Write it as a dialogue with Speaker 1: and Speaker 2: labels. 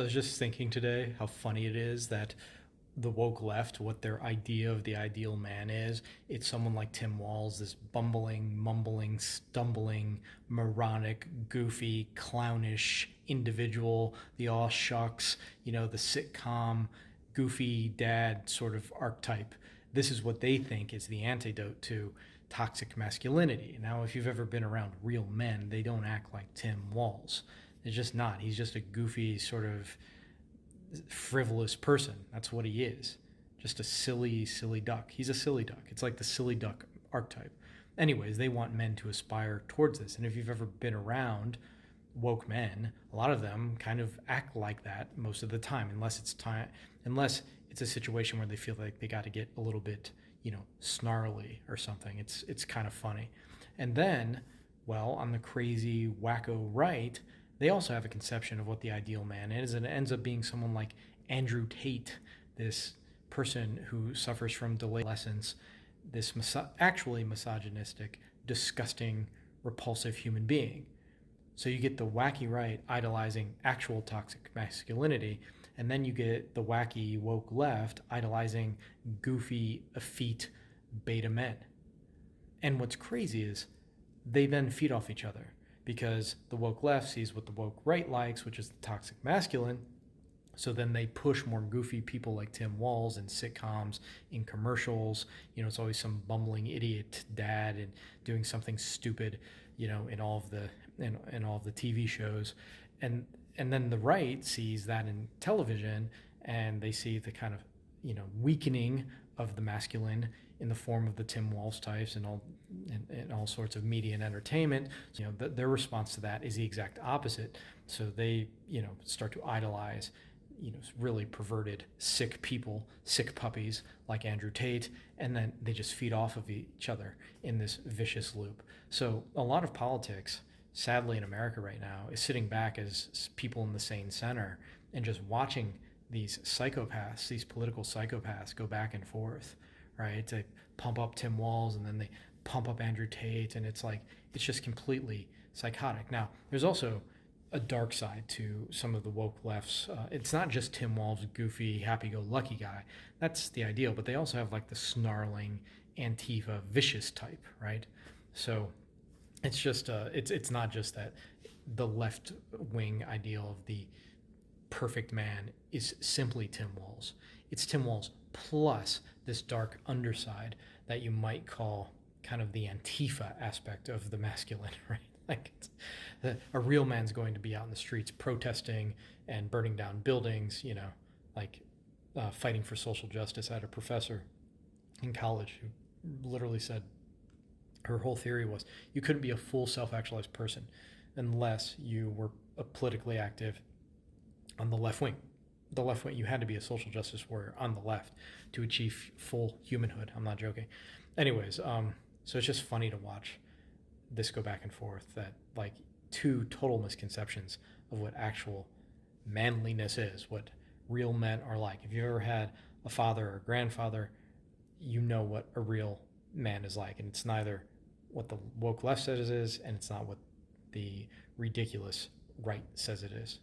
Speaker 1: I was just thinking today how funny it is that the woke left, what their idea of the ideal man is, it's someone like Tim Walz, this bumbling, mumbling, stumbling, moronic, goofy, clownish individual, the aw shucks, the sitcom, goofy dad sort of archetype. This is what they think is the antidote to toxic masculinity. Now, if you've ever been around real men, they don't act like Tim Walz. It's just not. He's just a goofy, sort of frivolous person. That's what he is. Just a silly, silly duck. He's a silly duck. It's like the silly duck archetype. Anyways, they want men to aspire towards this. And if you've ever been around woke men, a lot of them kind of act like that most of the time, unless it's a situation where they feel like they got to get a little bit, snarly or something. It's kind of funny. And then, well, on the crazy wacko right, they also have a conception of what the ideal man is, and it ends up being someone like Andrew Tate, this person who suffers from delayed adolescence, this actually misogynistic, disgusting, repulsive human being. So you get the wacky right idolizing actual toxic masculinity, and then you get the wacky woke left idolizing goofy, effete beta men. And what's crazy is they then feed off each other because the woke left sees what the woke right likes, which is the toxic masculine. So then they push more goofy people like Tim Walz in sitcoms, in commercials. It's always some bumbling idiot dad and doing something stupid, in all of the TV shows. And then the right sees that in television, and they see the kind of, weakening of the masculine in the form of the Tim Walz types and all sorts of media and entertainment. So, their response to that is the exact opposite. So they, start to idolize, really perverted, sick people, sick puppies like Andrew Tate, and then they just feed off of each other in this vicious loop. So a lot of politics, sadly in America right now, is sitting back as people in the sane center and just watching these psychopaths, these political psychopaths go back and forth, right? They pump up Tim Walz and then they pump up Andrew Tate, and it's just completely psychotic. Now, there's also a dark side to some of the woke lefts. It's not just Tim Walz, goofy, happy-go-lucky guy. That's the ideal, but they also have like the snarling Antifa, vicious type, right? So it's just it's not just that the left wing ideal of the perfect man is simply Tim Walz. It's Tim Walz plus this dark underside that you might call kind of the Antifa aspect of the masculine, right? Like a real man's going to be out in the streets protesting and burning down buildings, fighting for social justice. I had a professor in college who literally said her whole theory was you couldn't be a full self-actualized person unless you were politically active on the left wing. The left wing, you had to be a social justice warrior on the left to achieve full humanhood. I'm not joking. Anyways, so it's just funny to watch this go back and forth, that like two total misconceptions of what actual manliness is, what real men are like. If you ever had a father or a grandfather, you know what a real man is like, and it's neither what the woke left says it is, and it's not what the ridiculous right says it is.